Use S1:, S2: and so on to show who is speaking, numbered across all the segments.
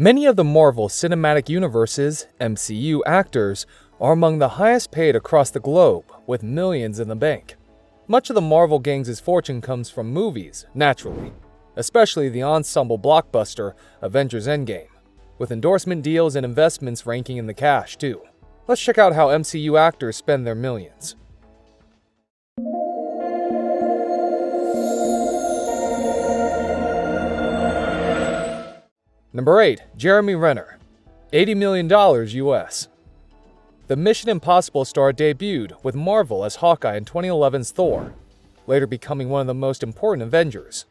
S1: Many of the Marvel Cinematic Universe's MCU actors are among the highest paid across the globe, with millions in the bank. Much of the Marvel gang's fortune comes from movies, naturally, especially the ensemble blockbuster Avengers Endgame, with endorsement deals and investments ranking in the cash, too. Let's check out how MCU actors spend their millions. Number 8. Jeremy Renner, $80 million US. The Mission Impossible star debuted with Marvel as Hawkeye in 2011's Thor, later becoming one of the most important Avengers.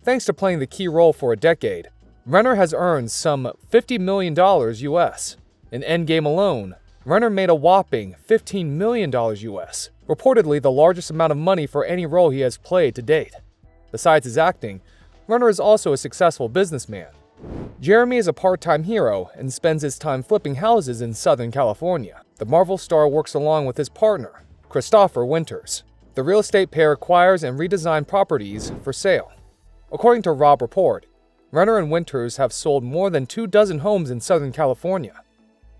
S1: Thanks to playing the key role for a decade, Renner has earned some $50 million US. In Endgame alone, Renner made a whopping $15 million US, reportedly the largest amount of money for any role he has played to date. Besides his acting, Renner is also a successful businessman. Jeremy is a part-time hero and spends his time flipping houses in Southern California. The Marvel star works along with his partner, Christopher Winters. The real estate pair acquires and redesign properties for sale. According to Robb Report, Renner and Winters have sold more than 24 homes in Southern California.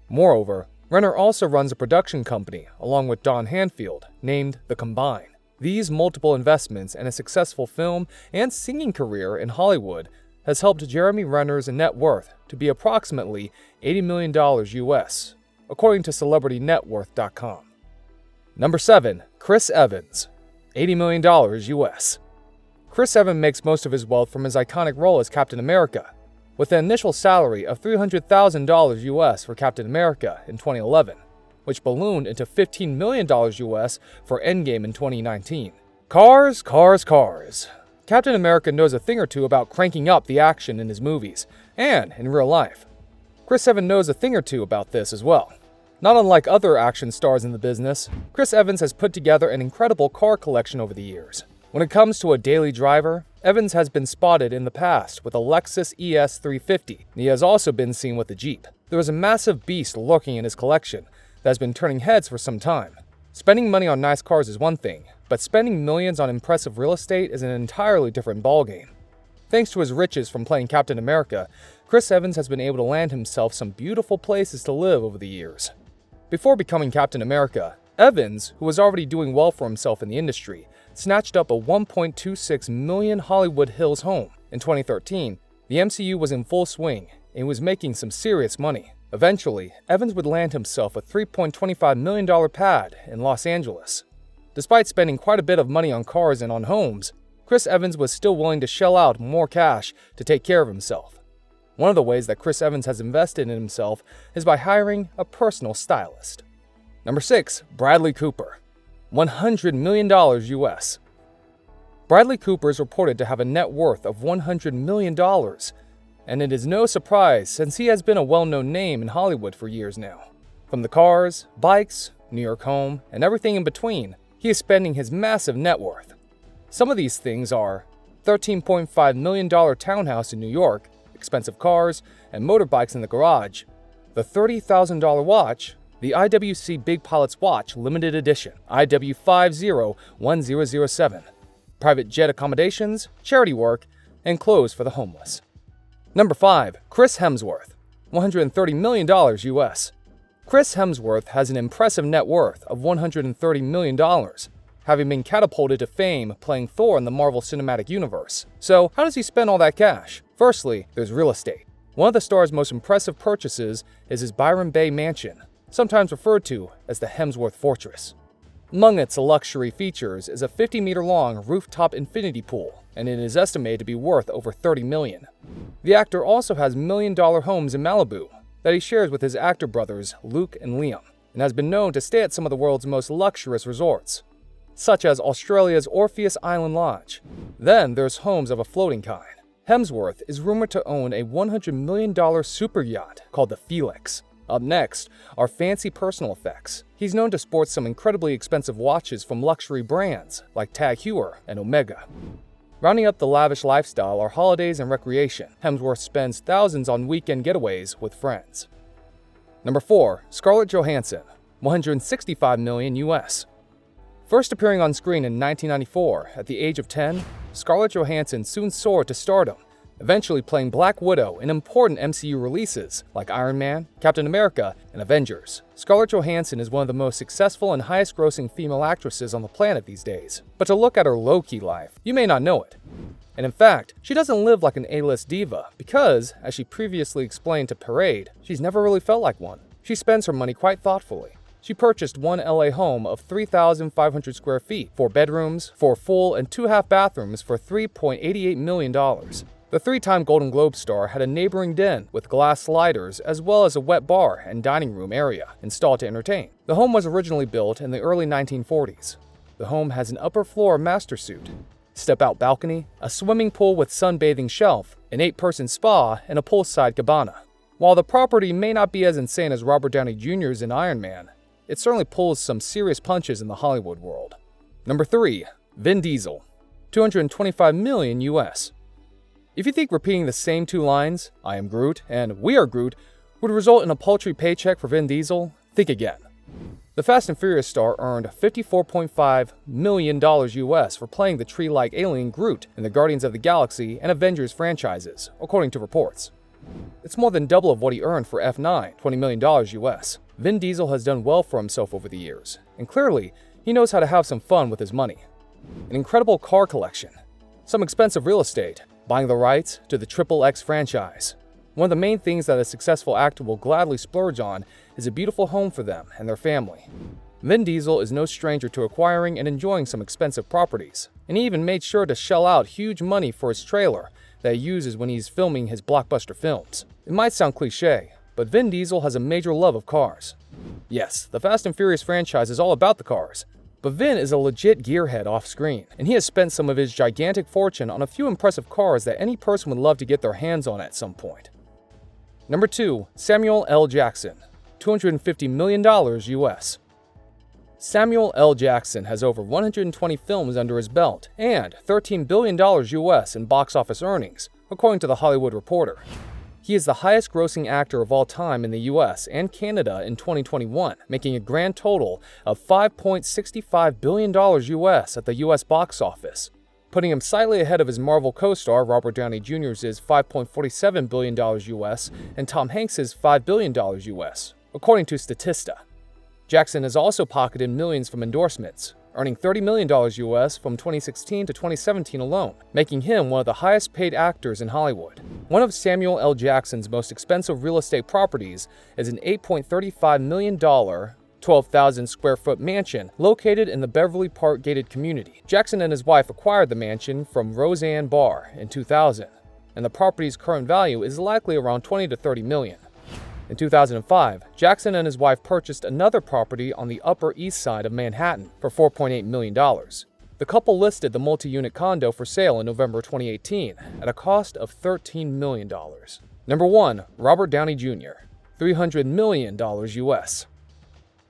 S1: Moreover, Renner also runs a production company along with Don Hanfield named The Combine. These multiple investments and a successful film and singing career in Hollywood has helped Jeremy Renner's net worth to be approximately $80 million US, according to CelebrityNetWorth.com. Number 7. Chris Evans, $80 million US. Chris Evans makes most of his wealth from his iconic role as Captain America, with an initial salary of $300,000 US for Captain America in 2011, which ballooned into $15 million US for Endgame in 2019. Cars. Captain America knows a thing or two about cranking up the action in his movies, and in real life. Chris Evans knows a thing or two about this as well. Not unlike other action stars in the business, Chris Evans has put together an incredible car collection over the years. When it comes to a daily driver, Evans has been spotted in the past with a Lexus ES 350, and he has also been seen with a Jeep. There is a massive beast lurking in his collection that has been turning heads for some time. Spending money on nice cars is one thing, but spending millions on impressive real estate is an entirely different ballgame. Thanks to his riches from playing Captain America, Chris Evans has been able to land himself some beautiful places to live over the years. Before becoming Captain America, Evans, who was already doing well for himself in the industry, snatched up a $1.26 million Hollywood Hills home. In 2013, the MCU was in full swing and was making some serious money. Eventually, Evans would land himself a $3.25 million pad in Los Angeles. Despite spending quite a bit of money on cars and on homes, Chris Evans was still willing to shell out more cash to take care of himself. One of the ways that Chris Evans has invested in himself is by hiring a personal stylist. Number 6. Bradley Cooper, $100 million US. Bradley Cooper is reported to have a net worth of $100 million, and it is no surprise since he has been a well-known name in Hollywood for years now. From the cars, bikes, New York home, and everything in between, he is spending his massive net worth. Some of these things are $13.5 million townhouse in New York, expensive cars, and motorbikes in the garage, the $30,000 watch, the IWC Big Pilot's Watch Limited Edition, IW501007, private jet accommodations, charity work, and clothes for the homeless. Number 5. Chris Hemsworth, $130 million US. Chris Hemsworth has an impressive net worth of $130 million, having been catapulted to fame playing Thor in the Marvel Cinematic Universe. So, how does he spend all that cash? Firstly, there's real estate. One of the star's most impressive purchases is his Byron Bay mansion, sometimes referred to as the Hemsworth Fortress. Among its luxury features is a 50-meter-long rooftop infinity pool, and it is estimated to be worth over $30 million. The actor also has million-dollar homes in Malibu that he shares with his actor brothers Luke and Liam, and has been known to stay at some of the world's most luxurious resorts, such as Australia's Orpheus Island Lodge. Then there's homes of a floating kind. Hemsworth is rumored to own a $100 million super yacht called the Felix. Up next are fancy personal effects. He's known to sport some incredibly expensive watches from luxury brands like Tag Heuer and Omega. Rounding up the lavish lifestyle are holidays and recreation. Hemsworth spends thousands on weekend getaways with friends. Number 4. Scarlett Johansson, $165 million US. First appearing on screen in 1994 at the age of 10, Scarlett Johansson soon soared to stardom eventually playing Black Widow in important MCU releases like Iron Man, Captain America, and Avengers. Scarlett Johansson is one of the most successful and highest-grossing female actresses on the planet these days. But to look at her low-key life, you may not know it. And in fact, she doesn't live like an A-list diva because, as she previously explained to Parade, she's never really felt like one. She spends her money quite thoughtfully. She purchased one LA home of 3,500 square feet, 4 bedrooms, 4 full and 2 half bathrooms for $3.88 million. The 3-time Golden Globe star had a neighboring den with glass sliders as well as a wet bar and dining room area installed to entertain. The home was originally built in the early 1940s. The home has an upper floor master suite, step-out balcony, a swimming pool with sunbathing shelf, an 8-person spa, and a poolside cabana. While the property may not be as insane as Robert Downey Jr.'s in Iron Man, it certainly pulls some serious punches in the Hollywood world. Number 3. Vin Diesel, $225 million US. If you think repeating the same 2 lines, I am Groot and we are Groot, would result in a paltry paycheck for Vin Diesel, think again. The Fast and Furious star earned $54.5 million US for playing the tree-like alien Groot in the Guardians of the Galaxy and Avengers franchises, according to reports. It's more than double of what he earned for F9, $20 million US. Vin Diesel has done well for himself over the years, and clearly, he knows how to have some fun with his money. An incredible car collection, some expensive real estate, buying the rights to the XXX franchise. One of the main things that a successful actor will gladly splurge on is a beautiful home for them and their family. Vin Diesel is no stranger to acquiring and enjoying some expensive properties, and he even made sure to shell out huge money for his trailer that he uses when he's filming his blockbuster films. It might sound cliche, but Vin Diesel has a major love of cars. Yes, the Fast and Furious franchise is all about the cars, but Vin is a legit gearhead off-screen, and he has spent some of his gigantic fortune on a few impressive cars that any person would love to get their hands on at some point. Number 2. Samuel L. Jackson, $250 million US. Samuel L. Jackson has over 120 films under his belt and $13 billion US in box office earnings, according to The Hollywood Reporter. He is the highest-grossing actor of all time in the US and Canada in 2021, making a grand total of $5.65 billion US at the US box office, putting him slightly ahead of his Marvel co-star Robert Downey Jr.'s $5.47 billion US and Tom Hanks' $5 billion US, according to Statista. Jackson has also pocketed millions from endorsements, earning $30 million US from 2016 to 2017 alone, making him one of the highest-paid actors in Hollywood. One of Samuel L. Jackson's most expensive real estate properties is an $8.35 million 12,000 square foot mansion located in the Beverly Park gated community. Jackson and his wife acquired the mansion from Roseanne Barr in 2000, and the property's current value is likely around $20 to $30 million. In 2005, Jackson and his wife purchased another property on the Upper East Side of Manhattan for $4.8 million. The couple listed the multi-unit condo for sale in November 2018 at a cost of $13 million. Number 1. Robert Downey Jr., $300 million US.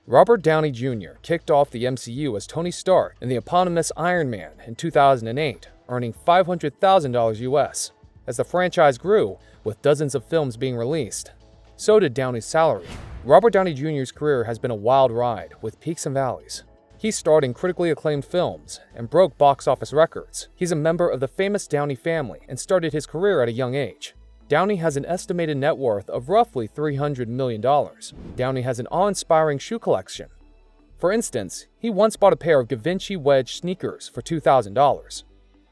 S1: Robert Downey Jr. kicked off the MCU as Tony Stark in the eponymous Iron Man in 2008, earning $500,000 US. As the franchise grew, with dozens of films being released, so did Downey's salary. Robert Downey Jr.'s career has been a wild ride, with peaks and valleys. He starred in critically acclaimed films and broke box office records. He's a member of the famous Downey family and started his career at a young age. Downey has an estimated net worth of roughly $300 million. Downey has an awe-inspiring shoe collection. For instance, he once bought a pair of Givenchy wedge sneakers for $2,000.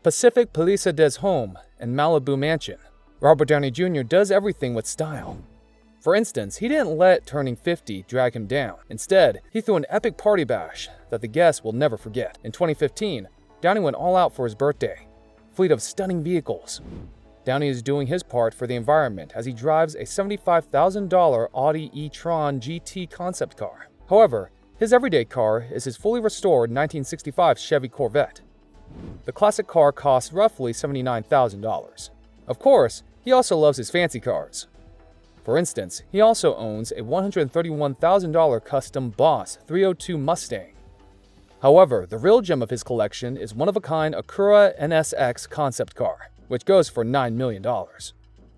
S1: Pacific Palisades des Home and Malibu Mansion. Robert Downey Jr. does everything with style. For instance, he didn't let turning 50 drag him down. Instead, he threw an epic party bash that the guests will never forget. In 2015, Downey went all out for his birthday. Fleet of stunning vehicles. Downey is doing his part for the environment as he drives a $75,000 Audi e-tron GT concept car. However, his everyday car is his fully restored 1965 Chevy Corvette. The classic car costs roughly $79,000. Of course, he also loves his fancy cars. For instance, he also owns a $131,000 custom Boss 302 Mustang. However, the real gem of his collection is one-of-a-kind Acura NSX concept car, which goes for $9 million.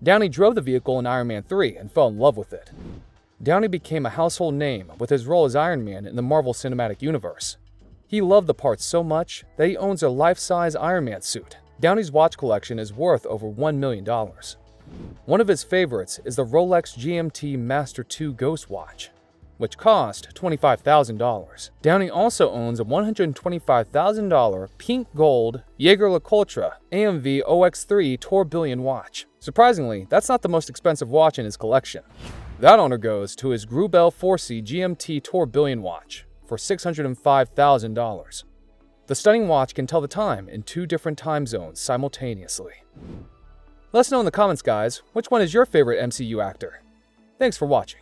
S1: Downey drove the vehicle in Iron Man 3 and fell in love with it. Downey became a household name with his role as Iron Man in the Marvel Cinematic Universe. He loved the part so much that he owns a life-size Iron Man suit. Downey's watch collection is worth over $1 million. One of his favorites is the Rolex GMT Master 2 Ghost Watch, which cost $25,000. Downey also owns a $125,000 pink gold Jaeger-LeCoultre AMV OX3 tourbillon watch. Surprisingly, that's not the most expensive watch in his collection. That honor goes to his Greubel 4C GMT tourbillon watch for $605,000. The stunning watch can tell the time in 2 different time zones simultaneously. Let us know in the comments, guys, which one is your favorite MCU actor? Thanks for watching.